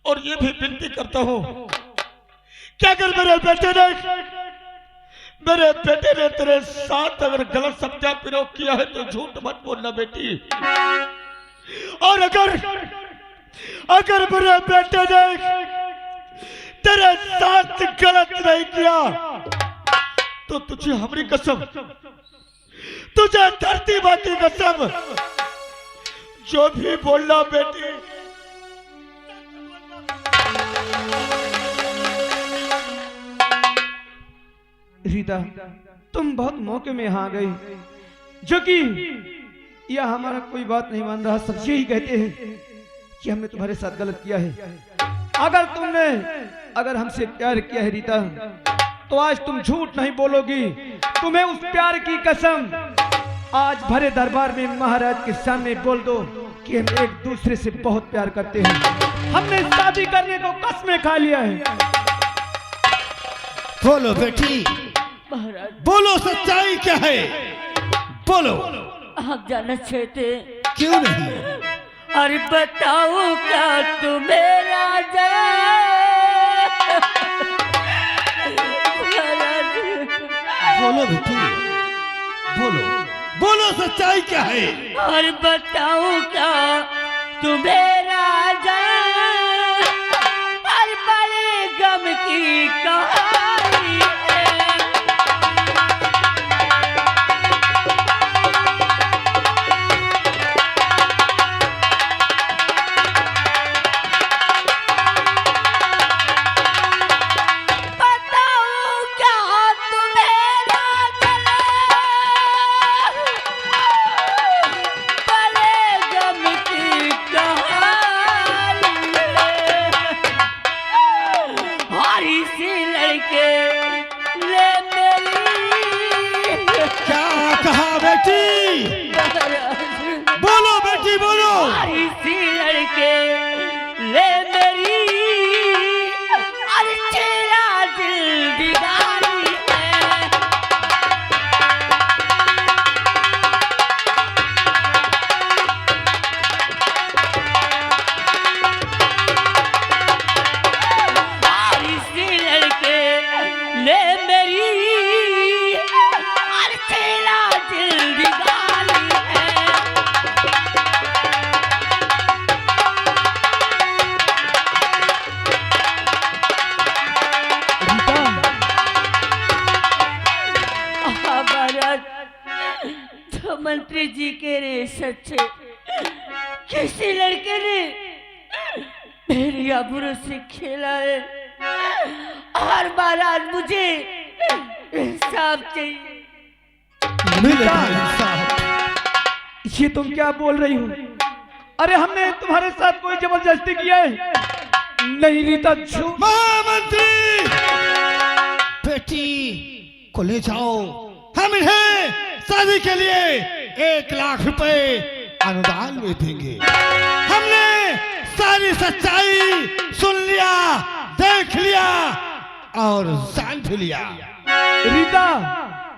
और ये भी विनती करता हूँ कि अगर मेरे बेटे ने तेरे साथ अगर गलत शब्द प्रयोग किया है तो झूठ मत बोलना बेटी। और अगर मेरे बेटे ने तेरे साथ गलत नहीं किया तो तुझे हमारी कसम, तुझे धरती माँ की कसम, जो भी बोलना बेटी। रीता, तुम बहुत मौके में यहाँ आ गई, जो कि यह हमारा कोई बात नहीं मान रहा। सब यही कहते हैं कि हमने तुम्हारे साथ गलत किया है। अगर हमसे प्यार किया है रीता, तो आज तुम झूठ नहीं बोलोगी। तुम्हें उस प्यार की कसम आज भरे दरबार में महाराज के सामने बोल दो कि हम एक दूसरे से बहुत प्यार करते हैं। हमने शादी करने को कसमें खा लिया है। बोलो बेटी, महाराज बोलो सच्चाई क्या है, बोलो। आप जानना चाहते? क्यों नहीं? अरे बताओ क्या तुम्हें राजा? बोलो बेटी, बोलो, बोलो सच्चाई क्या है। अरे बताओ क्या तुम्हें राजा? अरे बड़े गम की कहानी है। बोलो बेटी, बोलो। इसी लड़के ले मेरी अरे तेरा दिल बिगाड़ी है। इसी लड़के ले मेरी अरे तेरा दिल बिगाड़ी है। तो मंत्री जी के रे सच्चे किसी लड़के ने मेरी आबरू से खेला है और महाराज मुझे इंसाफ चाहिए। मिलेगा इंसाफ। ये तुम क्या बोल रही हो? अरे हमने तुम्हारे साथ कोई जबरदस्ती किया है? नहीं रीता, झूठ। महामंत्री, बेटी को ले जाओ, हम इन्हें शादी के लिए 1 लाख रुपए अनुदान में देंगे। हमने सारी सच्चाई सुन लिया, देख लिया और जान भी लिया। रीता,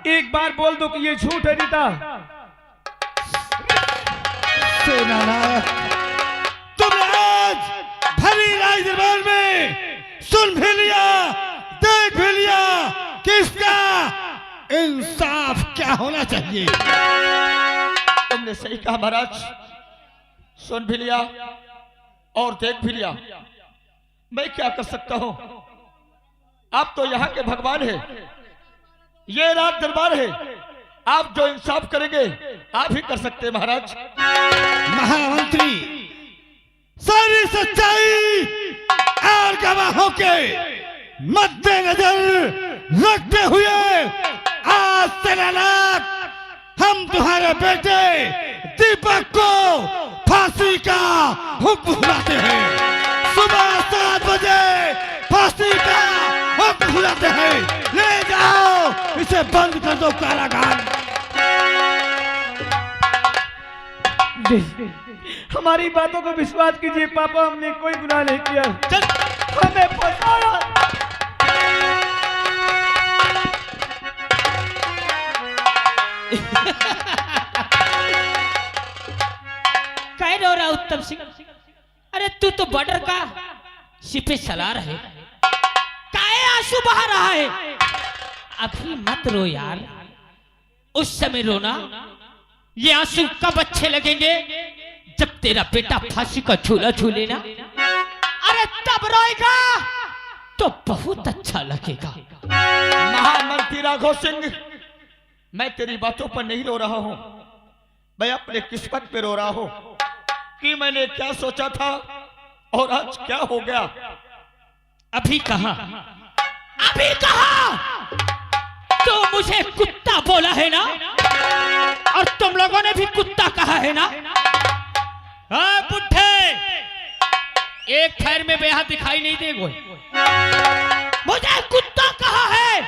एक बार बोल दो कि ये झूठ है। रीता, सेनानायक, तुमने आज भरी राज दरबार में सुन भी लिया, देख भी लिया कि इसका इंसाफ क्या होना चाहिए। तुमने सही कहा महाराज, सुन भी लिया और देख भी लिया। मैं क्या कर सकता हूं? आप तो यहाँ के भगवान हैं, ये राज दरबार है, आप जो इंसाफ करेंगे आप ही कर सकते हैं महाराज। महामंत्री, सारी सच्चाई और गवाहों के मद्देनजर रखते हुए आज सेनानायक हम तुम्हारे बेटे दीपक को फांसी का हुक्म सुनाते हैं। सुबह 7 बजे फांसी का हुक्म सुनाते हैं। ले जाओ, इसे बंद कर दो कारागार। हमारी बातों को विश्वास कीजिए पापा, हमने कोई गुनाह नहीं किया। हमें फंसाया। कह रो रहा उत्तम सिंह? अरे तू तो बॉर्डर का सिपे सला रहे, काहे आंसू बहा रहा है? अभी मत रो यार, उस समय रोना। ये आंसू कब अच्छे लगेंगे? जब तेरा बेटा फांसी का झूला झूले ना, अरे तब रोएगा तो बहुत अच्छा लगेगा। महामंत्री राघव सिंह, मैं तेरी बातों पर नहीं रो रहा हूं, मैं अपने किस्मत पे रो रहा हूं कि मैंने क्या सोचा था और आज क्या हो गया। अभी कहा, अभी कहा तो मुझे कुत्ता बोला है ना, और तुम लोगों ने भी कुत्ता कहा है ना? हाँ बुढ़े, एक पैर में बेहाथ दिखाई नहीं देगो, मुझे कुत्ता कहा है।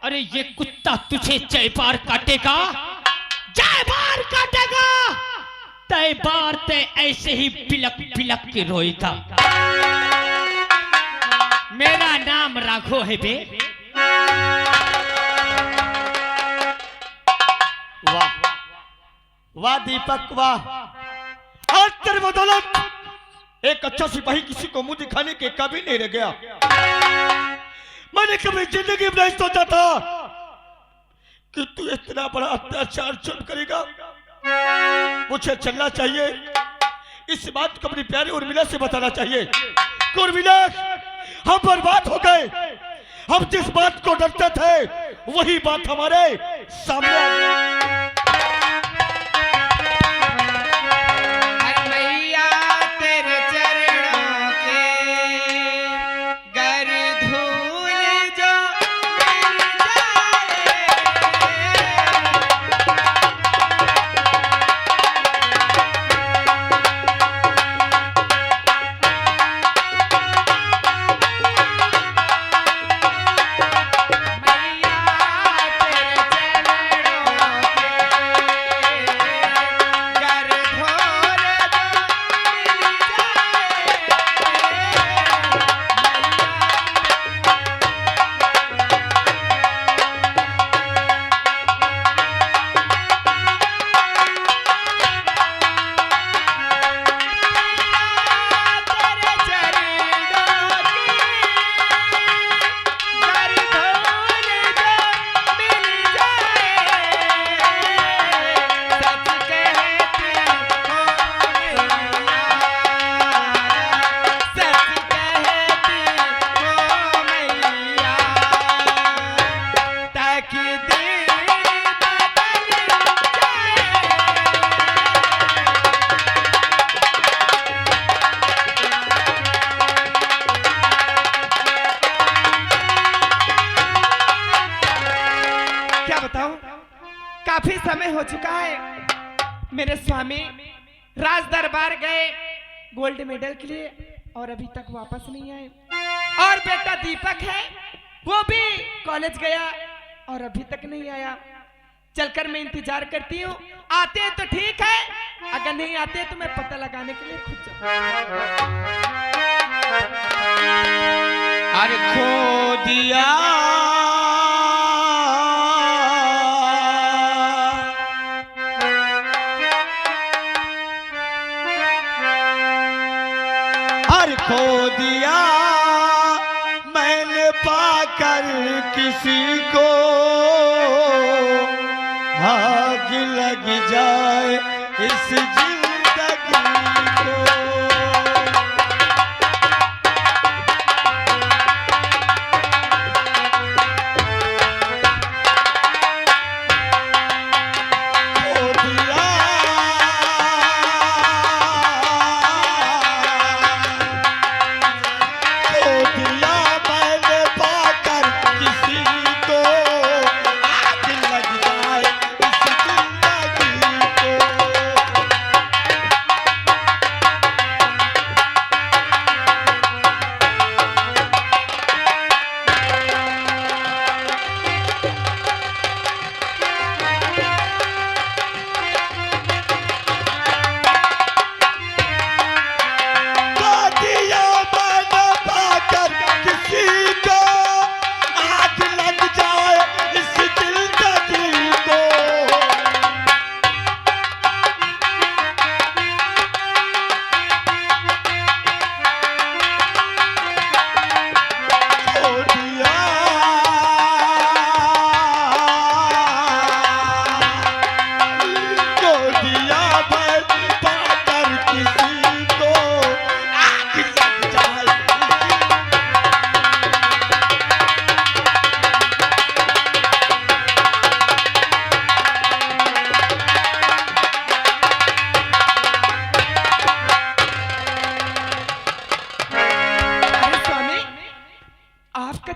अरे ये कुत्ता तुझे जय बार काटेगा, जय बार काटेगा, तय बार ते ऐसे ही बिलक बिलक के रोएगा। मेरा नाम राघव है बे। वाह वाह दीपक वाह, आज तेरे बदौलत एक अच्छा सिपाही किसी को मुंह दिखाने के काबिल नहीं रह गया। मैंने कभी जिंदगी में नहीं सोचा था कि तू इतना बड़ा अत्याचार चुप करेगा। मुझे चलना चाहिए, इस बात को अपनी प्यारी उर्मिला से बताना चाहिए कि उर्मिला, हम बर्बाद हो गए। हम जिस बात को डरते थे वही बात हमारे सामने आ गई। काफी समय हो चुका है, मेरे स्वामी राज दरबार गए गोल्ड मेडल के लिए और अभी तक वापस नहीं आए। और बेटा दीपक है, वो भी कॉलेज गया और अभी तक नहीं आया। चलकर मैं इंतजार करती हूँ, आते हैं तो ठीक है, अगर नहीं आते तो मैं पता लगाने के लिए खुद जाऊँ। अरे खो दिया खो दिया मैंने पाकर किसी को, भाग लग जाए इस जिंदगी को।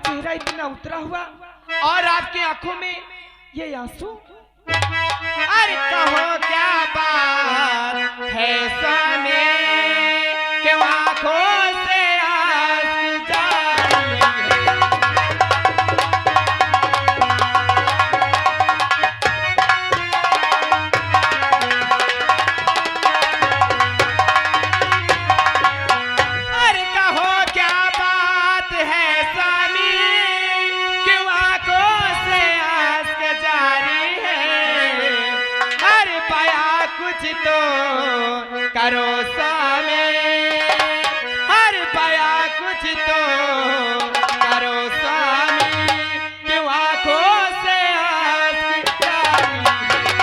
चेहरा इतना उतरा हुआ और आपकी आंखों में ये आंसू। अरे कहो क्या बात है स्वामी, क्यों आंखों से आंसू जा रहे हैं। अरे कहो क्या बात है स्वामी, क्यों आंखों से आंसू जारी है। अरे पाया कुछ तो करो स्वामी, अरे पाया कुछ तो करो स्वामी, क्यों आंखों से आंसू जारी है।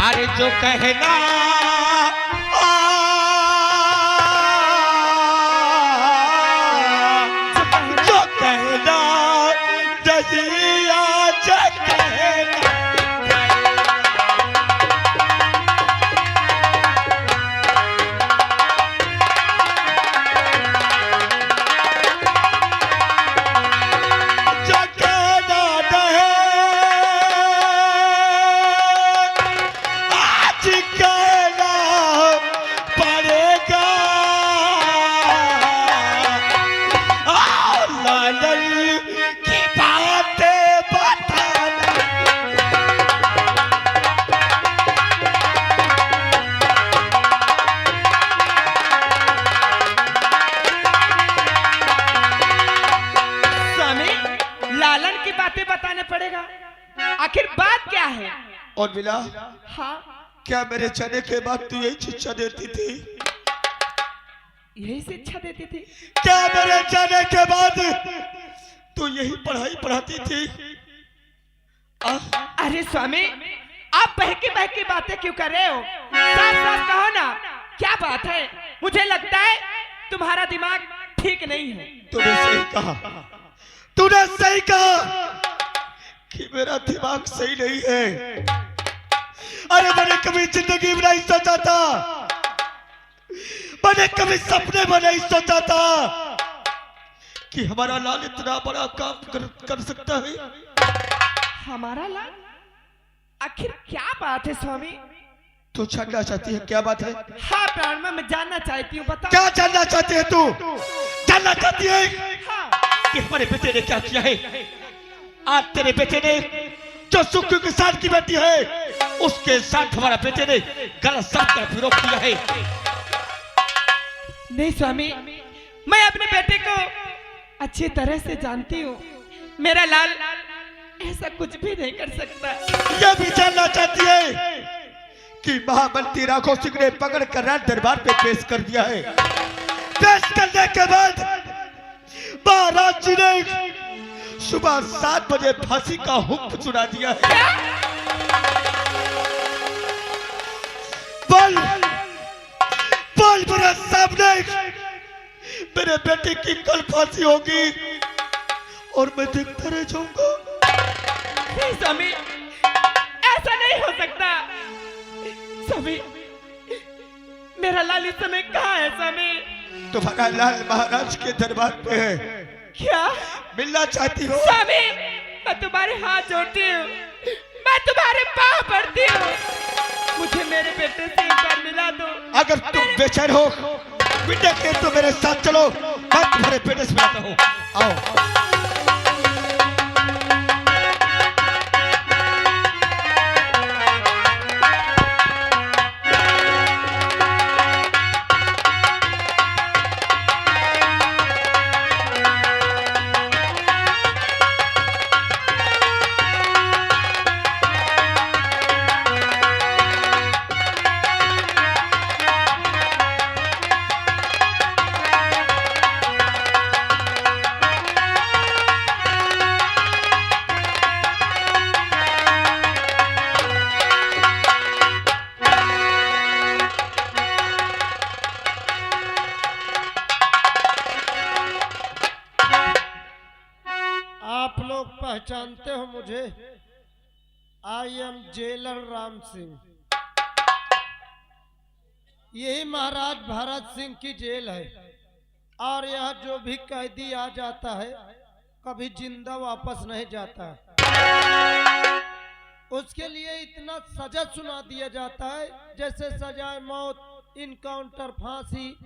अरे जो कहना जो कहना दरिया जो कहना जो कहना रहे आज कहना पड़ेगा। लालन की बातें बताना स्वामी, लालन की बातें बताने पड़ेगा, आखिर बात क्या है। और मिला हाँ, क्या मेरे जाने के बाद तू यही शिक्षा देती थी? यही शिक्षा देती थी। क्या मेरे जाने के बाद तू यही पढ़ाई पढ़ाती थी? अरे स्वामी, आप बहकी बातें क्यों कर रहे हो? साफ साफ कहो ना, क्या बात है। मुझे लगता है तुम्हारा दिमाग ठीक नहीं है। तूने सही कहा, तूने सही कहा कि मेरा दिमाग सही नहीं है। अरे मैंने कभी जिंदगी में नहीं सोचा था, मैंने कभी सपने में नहीं सोचा था कि हमारा लाल इतना बड़ा काम कर सकता है। हमारा लाल? आखिर क्या बात है स्वामी? तू जानना चाहती है क्या बात है? हाँ प्राण में मैं जानना चाहती हूँ, बता। क्या जानना चाहती है तू? जानना चाहती है हाँ। कि हमारे बेटे ने क्या किया है? आज तेरे बेटे ने जो सुख के साथ की बेटी है उसके साथ हमारा बेटे ने गलत शब्द का प्रयोग किया है। नहीं स्वामी, मैं अपने बेटे को अच्छी तरह से जानती हूँ। मेरा लाल ऐसा कुछ भी नहीं कर सकता। यह भी जानना चाहती है कि महामंत्री राघव सिंह ने पकड़ कर राज दरबार पे पेश कर दिया है। पेश करने के बाद महाराज जी ने सुबह 7 बजे फांसी का हुक्म सुना दिया है। बोल बोल मेरे सामने, मेरे बेटे की कल फांसी होगी और मैं देखता रह जाऊंगा। नहीं स्वामी, ऐसा नहीं हो सकता। स्वामी, मेरा लाल इस समय कहाँ है स्वामी? तुम्हारा लाल महाराज के दरबार पे है। क्या मिलना चाहती हो? स्वामी, मैं तुम्हारे हाथ जोड़ती हूँ, मैं तुम्हारे पाँव पड़ती हूँ, मुझे मेरे बेटे से एक बार मिला दो। अगर तुम बेचैन हो बेटे के तो मेरे साथ चलो, मैं तुम्हारे बेटे से मिलाता हूँ। आओ। आप लोग पहचानते हो मुझे? I am jailer Ram Singh. यही महाराज भरत सिंह की जेल है और यह जो भी कैदी आ जाता है कभी जिंदा वापस नहीं जाता है। उसके लिए इतना सजा सुना दिया जाता है जैसे सजाए मौत, इनकाउंटर, फांसी,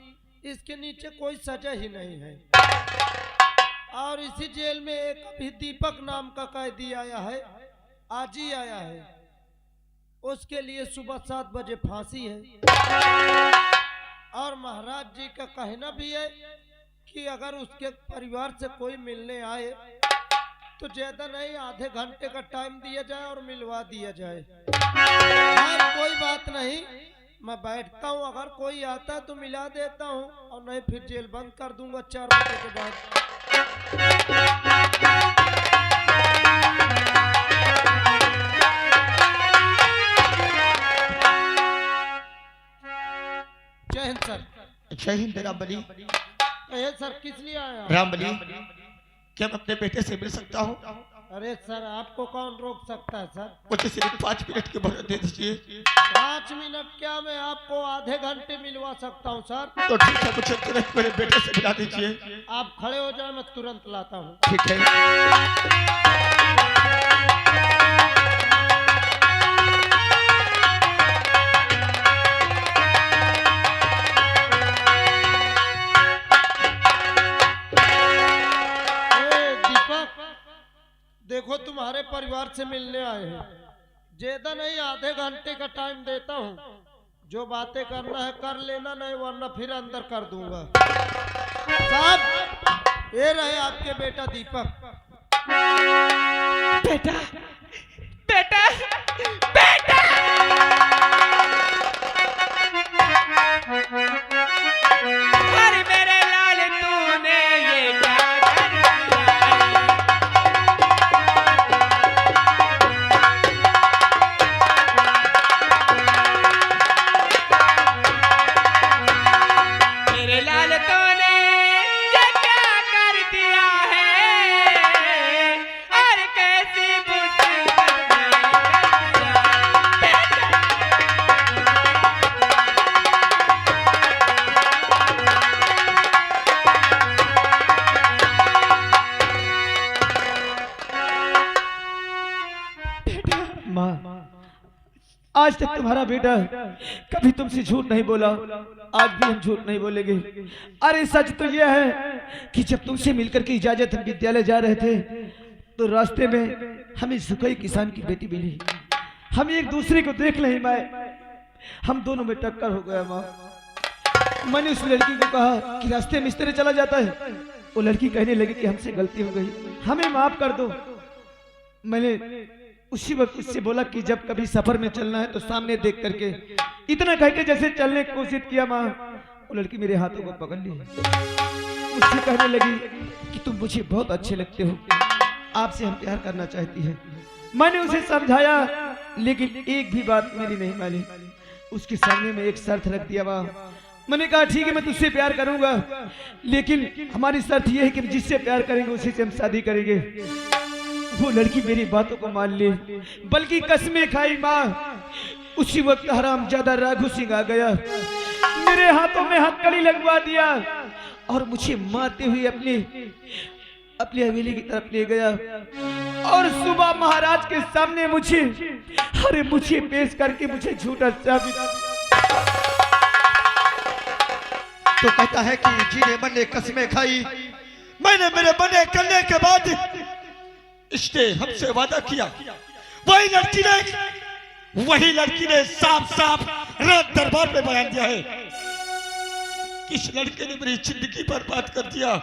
इसके नीचे कोई सजा ही नहीं है। और इसी जेल में एक अभी दीपक नाम का कैदी आया है, आज ही आया है। उसके लिए सुबह 7 बजे फांसी है। और महाराज जी का कहना भी है कि अगर उसके परिवार से कोई मिलने आए तो ज्यादा नहीं, आधे घंटे का टाइम दिया जाए और मिलवा दिया जाए। हाँ, कोई बात नहीं, मैं बैठता हूँ, अगर कोई आता है तो मिला देता हूँ और नहीं फिर जेल बंद कर दूंगा 4 बजे के बाद। जय हिंद सर। जय हिंद रामबली। सर किस लिए आया? रामबली, क्या मैं अपने बेटे से मिल सकता हूँ? अरे सर, आपको कौन रोक सकता है सर? मुझे सिर्फ 5 मिनट की मोहलत दे दीजिए। 5 मिनट क्या, मैं आपको आधे घंटे मिलवा सकता हूँ सर। तो ठीक है, मुझे तुरंत मेरे बेटे से मिला दीजिए। आप खड़े हो जाए, मैं तुरंत लाता हूँ। ठीक है। देखो, तुम्हारे परिवार से मिलने आए हैं, ज्यादा नहीं, आधे घंटे का टाइम देता हूँ। जो बातें करना है कर लेना, नहीं वरना फिर अंदर कर दूंगा। साहब, ये रहे आपके बेटा दीपक। बेटा, बेटा, बेटा! अरे मेरे लाल, तूने ये क्या कर दिया? मेरे लाल, तूने ये क्या कर दिया है? और कैसी मुसीबत में कर दिया? माँ, आज तक तुम्हारा बेटा कभी तुमसे झूठ नहीं बोला, आज भी हम झूठ नहीं बोलेंगे। अरे सच तो यह है कि जब तुमसे मिलकर के इजाजत हम विद्यालय जा रहे थे तो रास्ते में हमें सुखई किसान की बेटी मिली। हम एक दूसरे को देख नहीं पाए, हम दोनों में टक्कर हो गया। माँ, मैंने उस लड़की को कहा कि रास्ते में इस तरह चला जाता है। वो लड़की कहने लगी कि हमसे गलती हो गई, हमें माफ कर दो। मैंने उसी वक्त उससे बोला कि जब कभी सफर में चलना है तो सामने देख करके, इतना कह के जैसे चलने की कोशिश किया। माँ, वो लड़की मेरे हाथों को पकड़ ली, मुझसे कहने लगी कि तुम मुझे बहुत अच्छे लगते हो, आपसे हम प्यार करना चाहती है। मैंने उसे समझाया लेकिन एक भी बात मेरी नहीं मानी। उसके सामने में एक शर्त रख दिया। माँ, मैंने कहा ठीक है, मैं तुझसे प्यार करूंगा, लेकिन हमारी शर्त यह है कि जिससे प्यार करेंगे उसी से हम शादी करेंगे। वो लड़की मेरी बातों को मान ली, बल्कि कसमें खाई। माँ, उसी वक्त हरामजादा राघु सिंह आ गया, मेरे हाथों में हथकड़ी लगवा दिया और मुझे मारते हुए अपनी हवेली की तरफ ले गया। और सुबह महाराज के सामने मुझे पेश करके मुझे झूठा साबित। तो कहता है कि जीने मन ने कसमें खाई, मैंने मेरे बने करने के बाद इसने हमसे वादा किया। वही लड़की ने साफ साफ रात दरबार में बयान दिया है। किस लड़के ने मेरी जिंदगी बर्बाद कर दिया।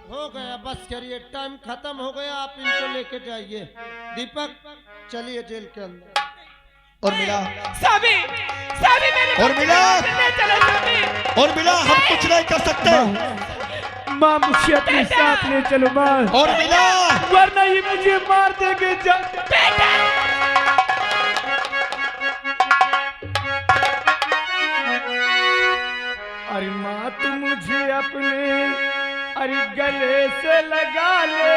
हो गया, बस करिए, टाइम खत्म हो गया, आप इनको लेके जाइए। दीपक, चलिए जेल के अंदर। और मिला साबी, साबी मेरे और मिला चलो साबी। और मिला, हम कुछ नहीं कर सकते। माँ, मुझे अपने साथ ले चलो माँ, और मिला, वरना ही मुझे मार देंगे। अरे माँ, तुम मुझे अपने गले से लगा ले,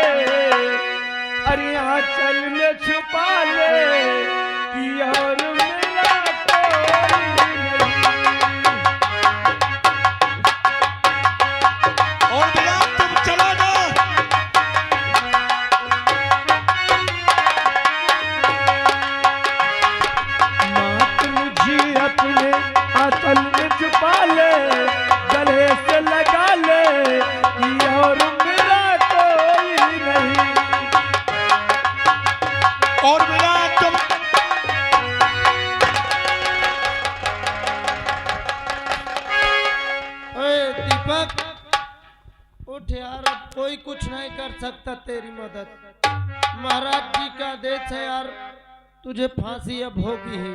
अरे आंचल में छुपा ले कि और मेरा कोई नहीं। और बिना तुम चला जा। मात मुझे अपने आंचल में छुपा ले, गले से लगा ले कि और मेरा कोई नहीं। और बिना तुम ओए दीपक, उठ यार, अब कोई कुछ नहीं कर सकता तेरी मदद। महाराज जी का आदेश है यार, तुझे फांसी अब होगी ही।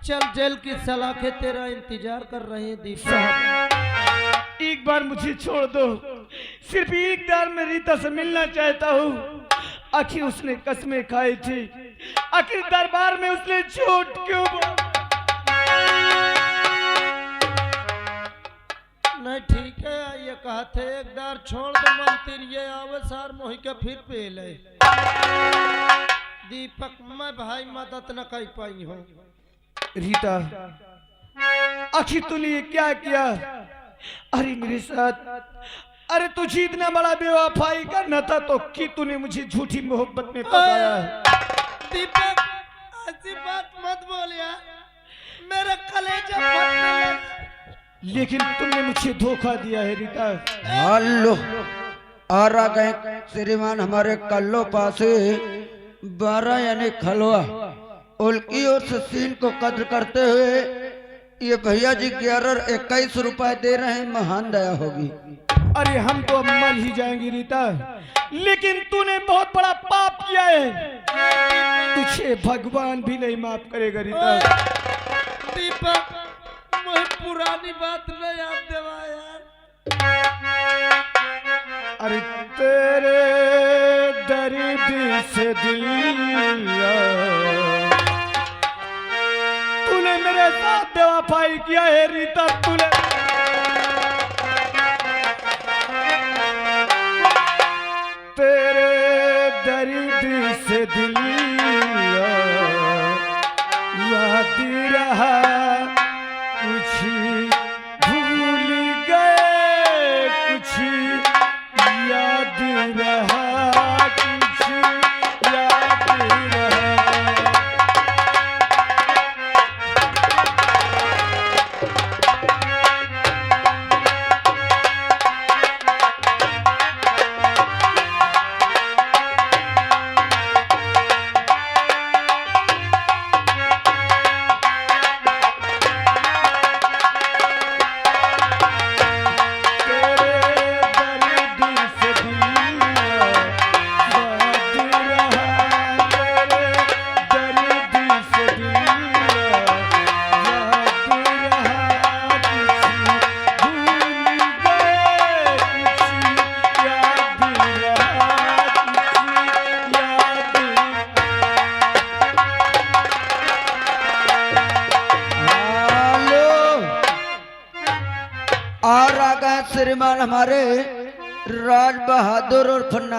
चल, जेल की सलाखें तेरा इंतजार कर रही हैं दीपक। एक बार मुझे छोड़ दो, सिर्फ एक बार मैं रीता से मिलना चाहता हूँ। आखिर उसने कसमें खाई थी, आखिर दरबार में उसने झूठ क्यों बोला? नहीं ठीक है, ये कहते एक बार छोड़ दो मंदिर, ये आवे सार मोहि के फिर पे ले। दीपक, मैं भाई मदद न कर पाई हूँ। रीता, आखिर तूने ये क्या किया? अरे मेरे साथ, अरे तुझे इतना बड़ा बेवफाई करना था तो कि तूने मुझे झूठी मोहब्बत में फंसाया है। दीपक, ऐसी बात मत बोल यार, मेरा कलेजा फटने लगा। लेकिन तुमने मुझे धोखा दिया है रीता। हेलो, आ रहा गए श्रीमान हमारे कल्लो पासे 12 यानी खलवा उल्की और सीन को कद्र करते हुए ये भैया जी 11 और 21 रुपए दे रहे हैं। महान दया होगी। अरे हम तो अब मर ही जाएंगे रीता, लेकिन तूने बहुत बड़ा पाप किया है, तुझे भगवान भी नहीं माफ करेगा रीता। दीपक, मुझे पुरानी बात न याद देवा यार। अरे तेरे दर्द से दिल, तूने मेरे साथ बेवफाई किया है रीता। तूने तेरे दर्द से दिल याद रहा, कुछ भूल गए, कुछ याद रहा, कुछ याद रहा। आ रहा गए श्रीमान हमारे राज बहादुर और फन्ना